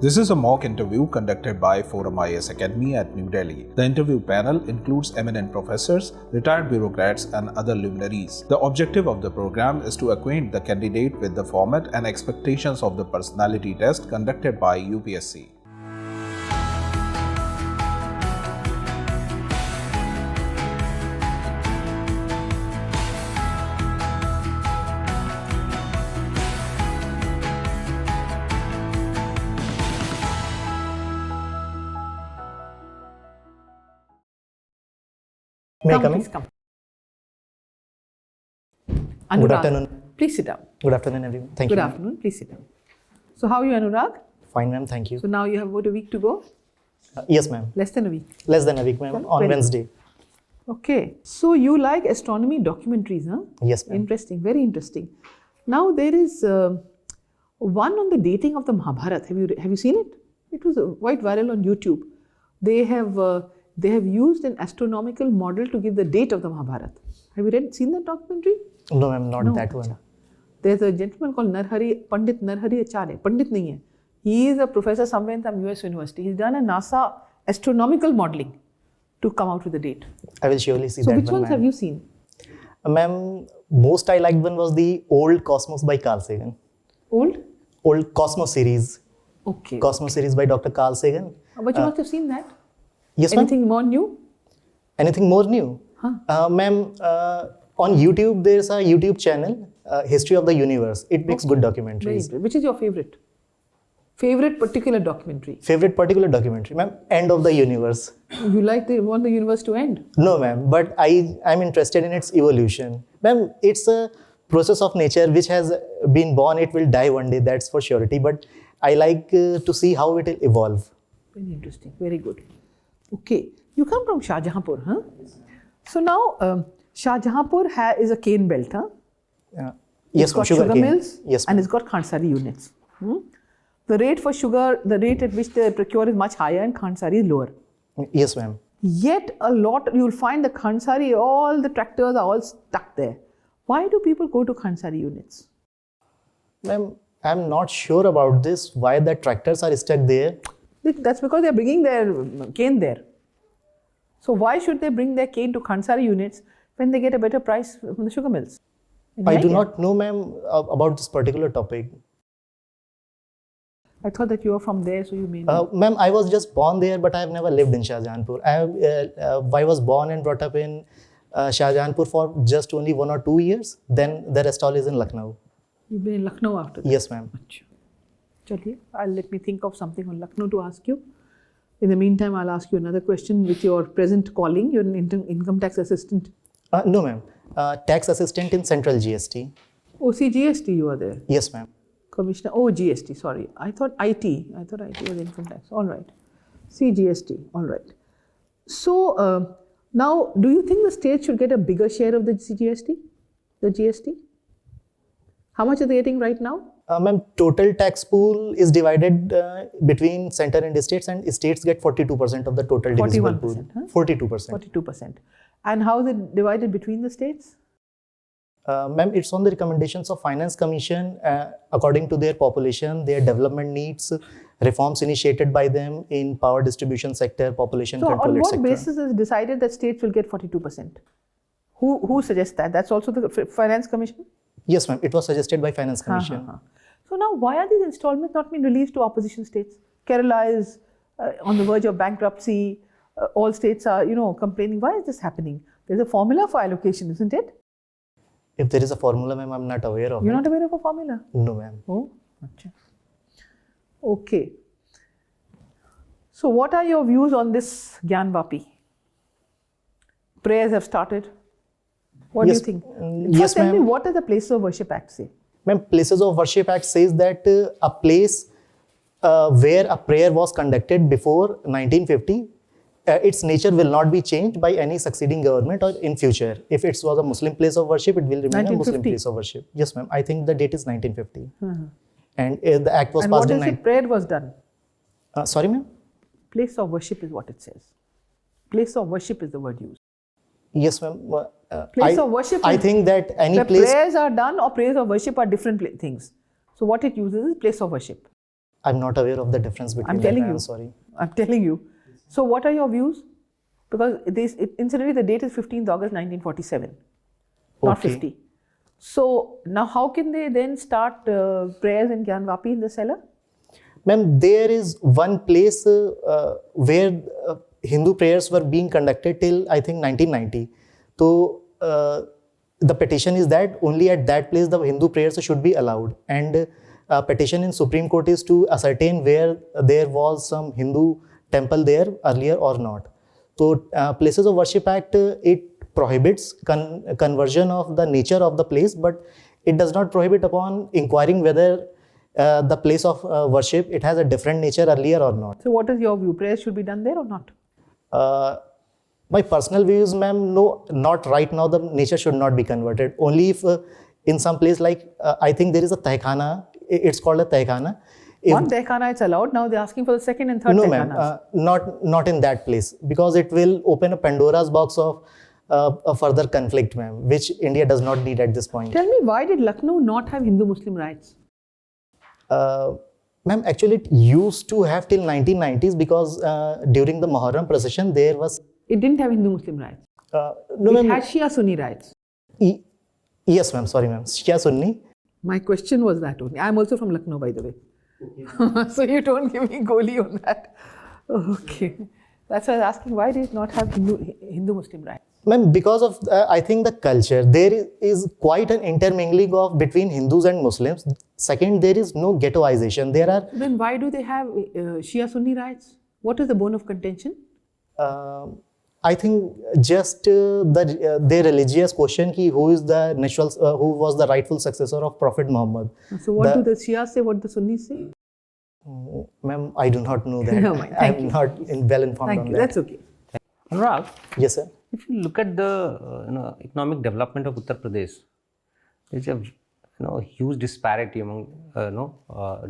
This is a mock interview conducted by ForumIAS Academy at New Delhi. The interview panel includes eminent professors, retired bureaucrats, and other luminaries. The objective of the program is to acquaint the candidate with the format and expectations of the personality test conducted by UPSC. May I come in? Please come. Anurag, Good afternoon. please sit down. Good afternoon, everyone. Thank you. Good afternoon, please sit down. So how are you, Anurag? Fine, ma'am. Thank you. So now you have about a week to go? Yes, ma'am. Less than a week. Less than a week, ma'am. Well, On very Wednesday. Okay. So you like astronomy documentaries, huh? Yes, ma'am. Interesting, very interesting. Now there is one on the dating of the Mahabharata. Have you seen it? It was quite viral on YouTube. They have used an astronomical model to give the date of the Mahabharata. Have you seen that documentary? No, ma'am. Not that one. There's a gentleman called Pandit Narhari Acharya. Pandit nahi hai. He is a professor somewhere in some US university. He's done a NASA astronomical modeling to come out with the date. I will surely see So that which one, ones have you seen? Ma'am, most I liked one was the old Cosmos by Carl Sagan. Old Cosmos series. Okay. Cosmos series by Dr. Carl Sagan. But you must have seen that. Yes, ma'am. Anything more new? Anything more new? Ma'am, on YouTube, there's a YouTube channel, History of the Universe. It makes good documentaries. Which is your favorite? Favorite particular documentary? Favorite particular documentary, ma'am? End of the Universe. You want the universe to end? No, ma'am, but I'm interested in its evolution. Ma'am, it's a process of nature which has been born, it will die one day, that's for surety. But I like to see how it will evolve. Very interesting, very good. Okay, you come from Shahjahanpur, huh? So now, Shahjahanpur is a cane belt, huh? Yes, it's got sugar cane. mills, Yes, and it's got Khansari units. The rate for sugar, the rate at which they procure is much higher, and Khansari is lower. Yes, ma'am. Yet you'll find the Khansari, all the tractors are all stuck there. Why do people go to Khansari units? Ma'am, I'm not sure about this, why the tractors are stuck there. That's because they're bringing their cane there. So why should they bring their cane to Khansari units when they get a better price from the sugar mills? I do not know, ma'am, about this particular topic. I thought that you were from there, so you may know. Ma'am, I was just born there, but I have never lived in Shahjahanpur. I was born and brought up in Shahjahanpur for just only 1 or 2 years. Then the rest all is in Lucknow. You've been in Lucknow after that? Yes, ma'am. Chaliye, let me think of something on Lucknow to ask you. In the meantime, I'll ask you another question with your present calling. You're an income tax assistant. No, ma'am. Tax assistant in Central GST. GST you are there? Yes, ma'am. Commissioner, GST, sorry. I thought IT was income tax. All right. CGST, all right. So, now, do you think the state should get a bigger share of the GST? How much are they getting right now? Ma'am, total tax pool is divided between center and states get 42% of the total divisible pool. Huh? 42%. 42%. And how is it divided between the states? Ma'am, it's on the recommendations of Finance Commission according to their population, their development needs, reforms initiated by them in power distribution sector, population control, etc. So on what basis is decided that states will get 42%? Who suggests that? That's also the Finance Commission? Yes, ma'am. It was suggested by Finance Commission. So now, why are these installments not being released to opposition states? Kerala is on the verge of bankruptcy. All states are, complaining. Why is this happening? There's a formula for allocation, isn't it? If there is a formula, ma'am, I'm not aware of You're it. not aware of a formula? No, ma'am. Oh, achha. Okay. So what are your views on this Gyanvapi? Prayers have started. What do you think? Yes, tell me, ma'am. what does the Places of Worship Act say? Ma'am, Places of Worship Act says that a place where a prayer was conducted before 1950, its nature will not be changed by any succeeding government or in future. If it was a Muslim place of worship, it will remain a Muslim place of worship. Yes, ma'am. I think the date is 1950. And the act was passed in... And what is it? Prayer was done? Sorry, ma'am? Place of worship is what it says. Place of worship is the word used. Yes, ma'am. Place of worship. I think that any the place... prayers are done or prayers of worship are different things. So what it uses is place of worship. I'm not aware of the difference between I'm telling them. you. I'm sorry. I'm telling you. So what are your views? Because incidentally, the date is 15th August 1947, not Okay. 50. So now how can they then start prayers in Gyanvapi in the cellar? Ma'am, there is one place where Hindu prayers were being conducted till I think 1990. So the petition is that only at that place the Hindu prayers should be allowed, and petition in Supreme Court is to ascertain where there was some Hindu temple there earlier or not. So Places of Worship Act, it prohibits conversion of the nature of the place, but it does not prohibit upon inquiring whether the place of worship, it has a different nature earlier or not. So what is your view? Prayers should be done there or not? My personal views, ma'am, no, not right now. The nature should not be converted. Only if in some place like I think there is a tehkhana. It's called a tehkhana. One tehkhana it's allowed. Now they're asking for the second and third No, tehkhanas. ma'am, not in that place, because it will open a Pandora's box of a further conflict, ma'am, which India does not need at this point. Tell me, why did Lucknow not have Hindu-Muslim rights? Ma'am, actually it used to have till 1990s, because during the Muharram procession there was... It didn't have Hindu-Muslim rights. No, It ma'am. had Shia-Sunni rights. Yes, ma'am. Sorry, ma'am. Shia Sunni. My question was that only. I'm also from Lucknow, by the way. So you don't give me goli on that. Okay. That's why I was asking, why did it not have Hindu-Muslim rights? Ma'am, because of, I think, the culture. There is quite an intermingling of between Hindus and Muslims. Second, there is no ghettoization. There are... Then why do they have Shia-Sunni rights? What is the bone of contention? I think just their religious question, ki who is the natural, who was the rightful successor of Prophet Muhammad. So what do the Shias say, what the Sunnis say? Ma'am, I do not know that. No, mind. Thank I'm you. not well informed Thank on you. that. That's okay. Anurag, Yes, sir. if you look at the economic development of Uttar Pradesh, there's a huge disparity among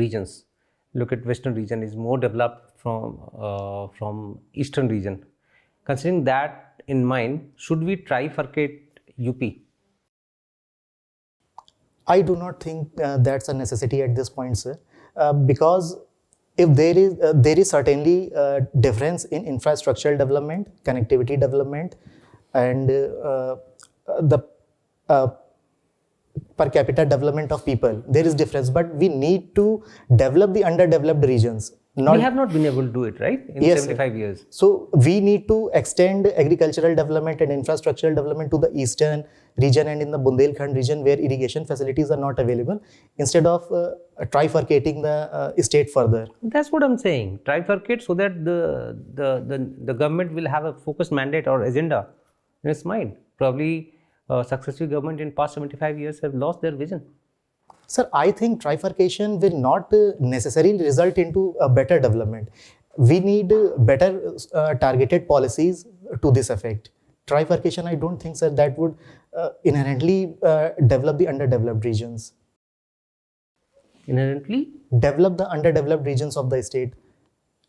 regions. Look at Western region is more developed from Eastern region. Considering that in mind, should we trifurcate UP? I do not think that's a necessity at this point, sir, because if there is certainly a difference in infrastructural development, connectivity development, and the per capita development of people. There is difference, but we need to develop the underdeveloped regions. We have not been able to do it, right? In Yes, 75 years. So we need to extend agricultural development and infrastructural development to the eastern region and in the Bundelkhand region where irrigation facilities are not available, instead of trifurcating the state further. That's what I'm saying. Trifurcate so that the government will have a focused mandate or agenda in its mind. Probably successive government in past 75 years have lost their vision. Sir, I think trifurcation will not necessarily result into a better development. We need better targeted policies to this effect. Trifurcation, I don't think, sir, that would inherently develop the underdeveloped regions. Inherently? Develop the underdeveloped regions of the state.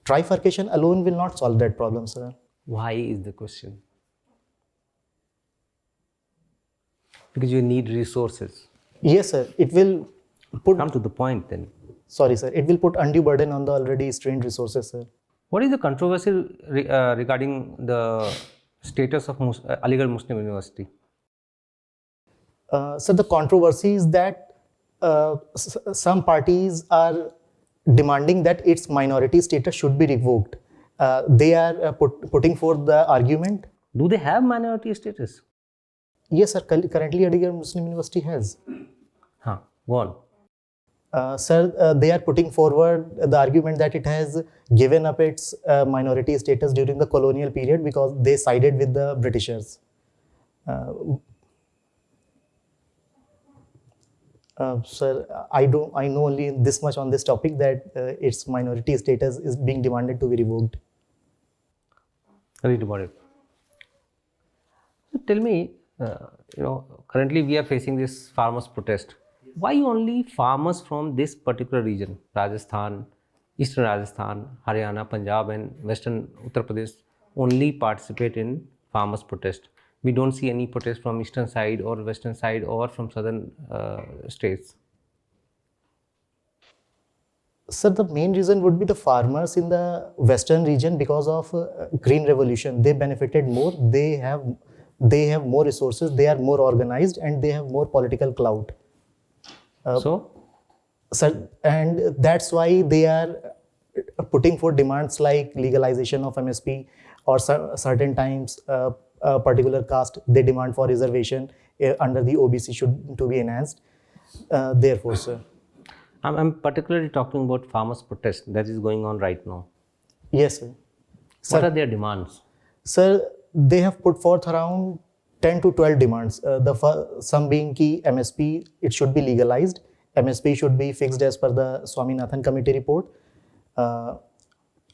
Trifurcation alone will not solve that problem, sir. Why is the question? Because you need resources. Yes, sir. It will put... Come to the point then. Sorry, sir. It will put undue burden on the already strained resources, sir. What is the controversy regarding the status of Aligarh Muslim University? So the controversy is that some parties are demanding that its minority status should be revoked. They are putting forth the argument. Do they have minority status? Yes, sir. Currently, Aligarh Muslim University has. Go on. Sir, they are putting forward the argument that it has given up its minority status during the colonial period because they sided with the Britishers. Sir, I know only this much on this topic, that its minority status is being demanded to be revoked. Read about it. So tell me, currently we are facing this farmers' protest. Why only farmers from this particular region, Rajasthan, Eastern Rajasthan, Haryana, Punjab and Western Uttar Pradesh only participate in farmers' protest? We don't see any protest from eastern side or western side or from southern states. Sir, the main reason would be the farmers in the western region because of green revolution. They benefited more. They have more resources. They are more organized and they have more political clout. Sir, and that's why they are putting forth demands like legalization of MSP, or certain times a particular caste they demand for reservation under the OBC should to be enhanced. Therefore, sir. I'm particularly talking about farmers' protest that is going on right now. Yes, sir. What are their demands? Sir, they have put forth around 10 to 12 demands. Some being key MSP, it should be legalized. MSP should be fixed as per the Swaminathan committee report. Under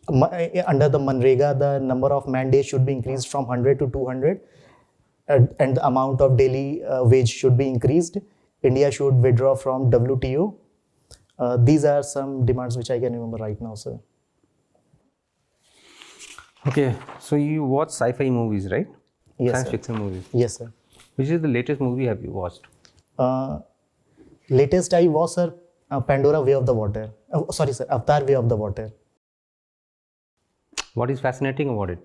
the Manrega, the number of man days should be increased from 100 to 200, and the amount of daily wage should be increased. India should withdraw from WTO. These are some demands which I can remember right now, sir. Okay, so you watch sci-fi movies, right? Yes, Science sir. fiction movies. Yes, sir. Which is the latest movie have you watched? Latest I watched, sir, Pandora Way of the Water. Sorry, sir, Avatar Way of the Water. What is fascinating about it?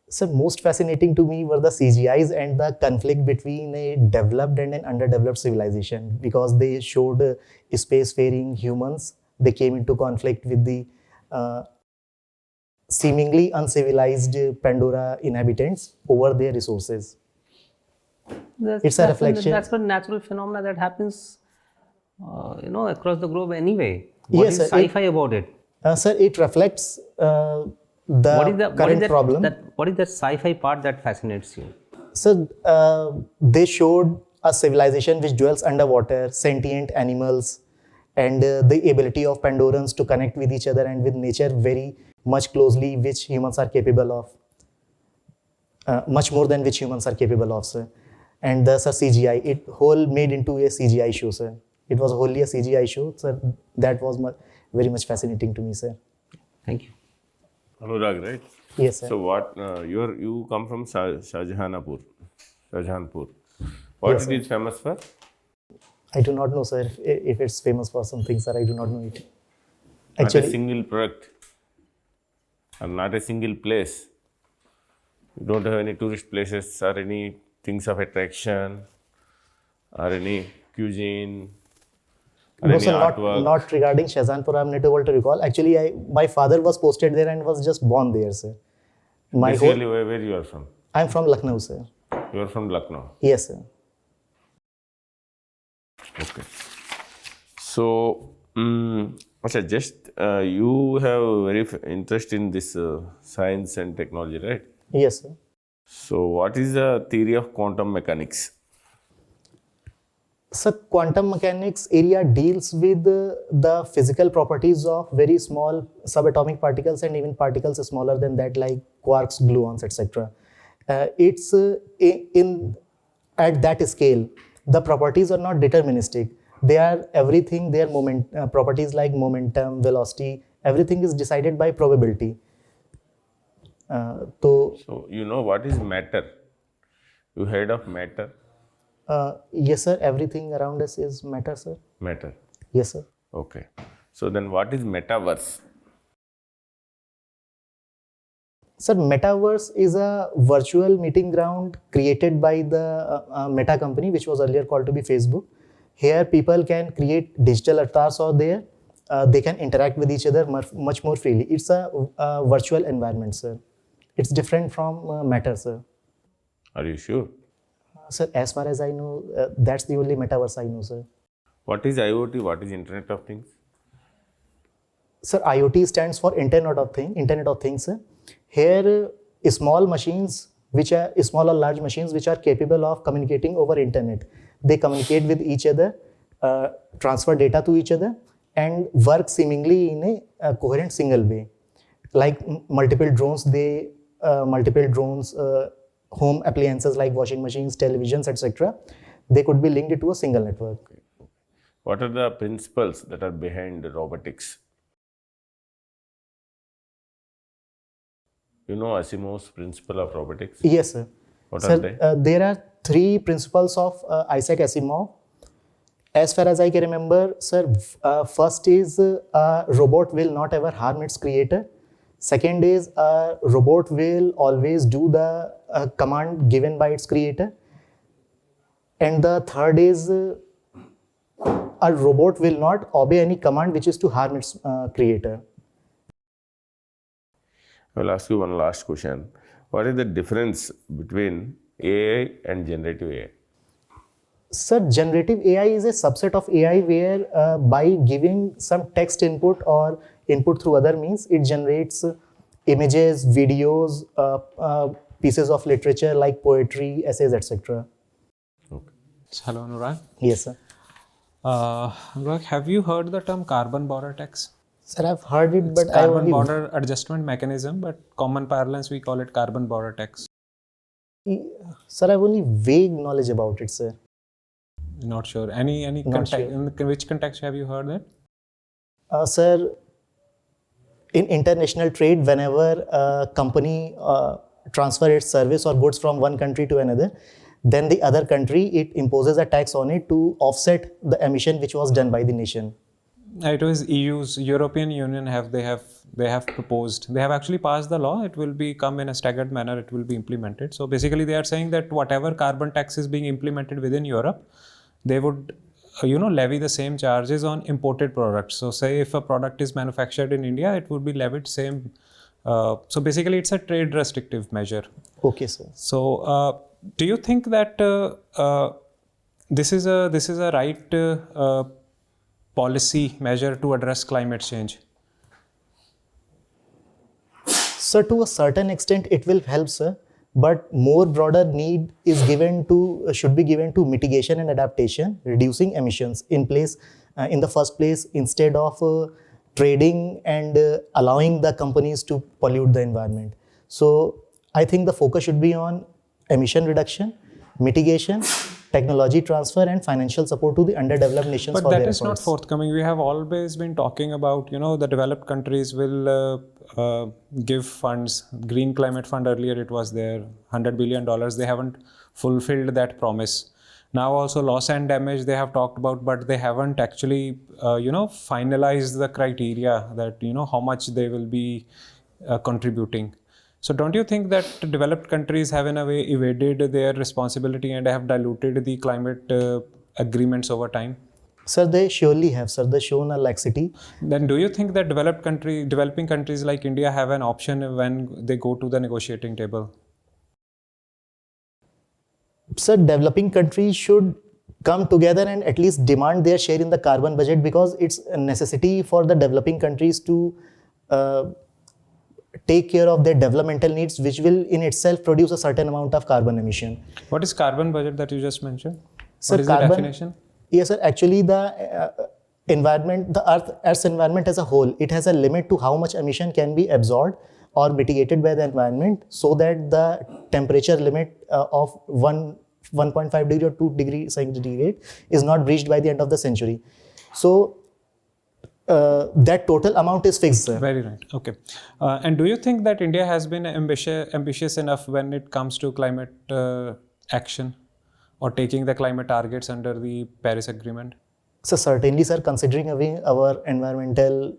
Sir, most fascinating to me were the CGIs and the conflict between a developed and an underdeveloped civilization, because they showed spacefaring humans. They came into conflict with the seemingly uncivilized Pandora inhabitants over their resources. It's a reflection. That's a natural phenomena that happens, across the globe anyway. What Yes, is sir, sci-fi about it? Sir, it reflects the current problem. What is that sci-fi part that fascinates you? So they showed a civilization which dwells underwater, sentient animals, and the ability of Pandorans to connect with each other and with nature very much closely, which humans are capable of, much more than which humans are capable of, sir. And the CGI, it whole made into a CGI show, sir. It was wholly a CGI show, sir. That was very much fascinating to me, sir. Thank you. Anurag, right? Yes, sir. So what you come from Shahjahanpur. What Yes, it is famous for? I do not know, sir, if it's famous for something, sir. I do not know it. Not a single product, or not a single place. You don't have any tourist places or any things of attraction, or any cuisine, or No, any sir, artwork. not regarding Shahjahanpur. I'm not able to recall. Actually, my father was posted there and was just born there, sir. Basically, where you are from? I'm from Lucknow, sir. You are from Lucknow. Yes, sir. Okay. So, just you have very interest in this science and technology, right? Yes, sir. So, what is the theory of quantum mechanics? So, quantum mechanics area deals with the physical properties of very small subatomic particles and even particles smaller than that, like quarks, gluons, etc. It's at that scale, the properties are not deterministic. They are everything. Their properties like momentum, velocity, everything is decided by probability. So, you know what is matter? You heard of matter? Yes, sir. Everything around us is matter, sir. Matter. Yes, sir. Okay. So, then what is metaverse? Sir, metaverse is a virtual meeting ground created by the Meta company, which was earlier called to be Facebook. Here, people can create digital avatars out there. They can interact with each other much more freely. It's a virtual environment, sir. It's different from matter, sir. Are you sure? Sir, as far as I know, that's the only metaverse I know, sir. What is IoT? What is Internet of Things? Sir, IoT stands for Internet of Things, sir. Here, small machines, small or large machines, which are capable of communicating over internet. They communicate with each other, transfer data to each other, and work seemingly in a coherent single way. Like multiple drones, home appliances like washing machines, televisions, etc. They could be linked to a single network. What are the principles that are behind robotics? You know Asimov's principle of robotics? Yes, sir. What are they? There are three principles of Isaac Asimov. As far as I can remember, sir, first is a robot will not ever harm its creator. Second is a robot will always do the command given by its creator. And the third is a robot will not obey any command which is to harm its creator. I will ask you one last question. What is the difference between AI and generative AI? Sir, generative AI is a subset of AI where by giving some text input or input through other means, it generates images, videos, pieces of literature like poetry, essays, etc. Hello, Anurag. Yes, sir. Anurag, have you heard the term carbon border tax? Sir, I've heard it, but I Carbon only... border adjustment mechanism, but common parlance we call it carbon border tax. Sir, I have only vague knowledge about it, sir. Not sure. Any Not context, sure. in which context have you heard that? Sir, in international trade, whenever a company transfer its service or goods from one country to another, then the other country, it imposes a tax on it to offset the emission which was done by the nation. It was EU's European Union they have proposed. They have actually passed the law. It will be come in a staggered manner. It will be implemented. So basically, they are saying that whatever carbon tax is being implemented within Europe, they would levy the same charges on imported products. So say if a product is manufactured in India, it would be levied same. So basically, it's a trade restrictive measure. Okay, sir. So do you think that this is a right policy measure to address climate change? So to a certain extent, it will help, sir. But more broader need is should be given to mitigation and adaptation, reducing emissions in the first place, instead of trading and allowing the companies to pollute the environment. So I think the focus should be on emission reduction, mitigation, technology transfer, and financial support to the underdeveloped nations. But for that their is not efforts. forthcoming. We have always been talking about, the developed countries will give funds. Green Climate Fund, earlier it was there, $100 billion. They haven't fulfilled that promise. Now also loss and damage they have talked about, but they haven't actually, finalized the criteria that, how much they will be contributing. So don't you think that developed countries have in a way evaded their responsibility and have diluted the climate agreements over time? Sir, they surely have, sir. They've shown a laxity. Then do you think that developing countries like India have an option when they go to the negotiating table? Sir, developing countries should come together and at least demand their share in the carbon budget, because it's a necessity for the developing countries to take care of their developmental needs, which will in itself produce a certain amount of carbon emission. What is carbon budget that you just mentioned? Sir, what is carbon, the definition? Yes, sir. Actually, the environment, the Earth's environment as a whole, it has a limit to how much emission can be absorbed or mitigated by the environment, so that the temperature limit of 1.5 degree or 2 degrees centigrade is not breached by the end of the century. So that total amount is fixed, sir. Very right. Okay. And do you think that India has been ambitious enough when it comes to climate action or taking the climate targets under the Paris Agreement? So certainly, sir, considering our environmental,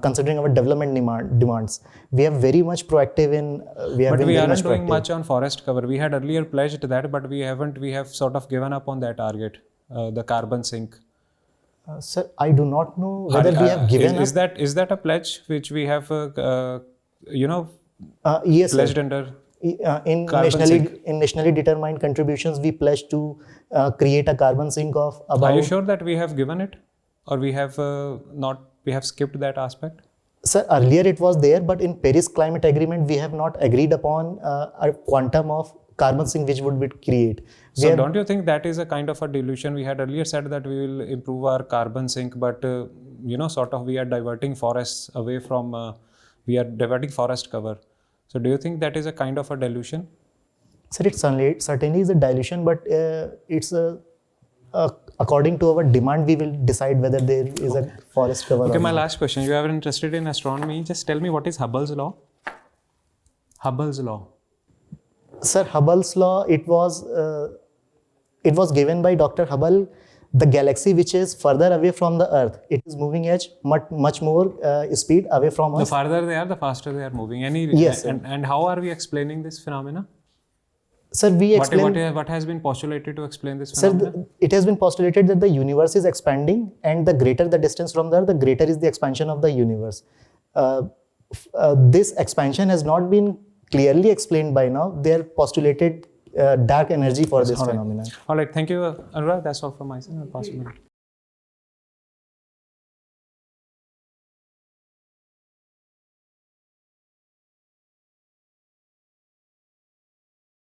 considering our development demands, we are very much proactive in. But we aren't doing much on forest cover. We had earlier pledged that, but we haven't. We have sort of given up on that target, the carbon sink. Sir, I do not know whether we have given up. Is that a pledge which we have, yes, pledged sir. under? In nationally determined contributions, we pledged to create a carbon sink of about. Are you sure that we have given it, or we have not? We have skipped that aspect? Sir, earlier it was there, but in Paris Climate Agreement, we have not agreed upon a quantum of carbon sink which would be create. So don't you think that is a kind of a dilution? We had earlier said that we will improve our carbon sink, but sort of we are diverting forests away from. We are diverting forest cover. So do you think that is a kind of a dilution? Sir, it certainly is a dilution, but it's according to our demand, we will decide whether there is a forest cover. Okay, or my not. last question. You are interested in astronomy. Just tell me, what is Hubble's law? Hubble's law. Sir, Hubble's law, it was given by Dr. Hubble the galaxy which is further away from the Earth, it is moving at much more speed away from The us. farther they are, the faster they are moving. Yes, sir. And how are we explaining this phenomena? Sir, we explain. What has been postulated to explain this Sir, phenomena? it has been postulated that the universe is expanding, and the greater the distance from the Earth, the greater is the expansion of the universe. This expansion has not been clearly explained by now. They are postulated dark energy for this phenomenon. All right, thank you, Anurag. That's all from my side. I'll pass it on.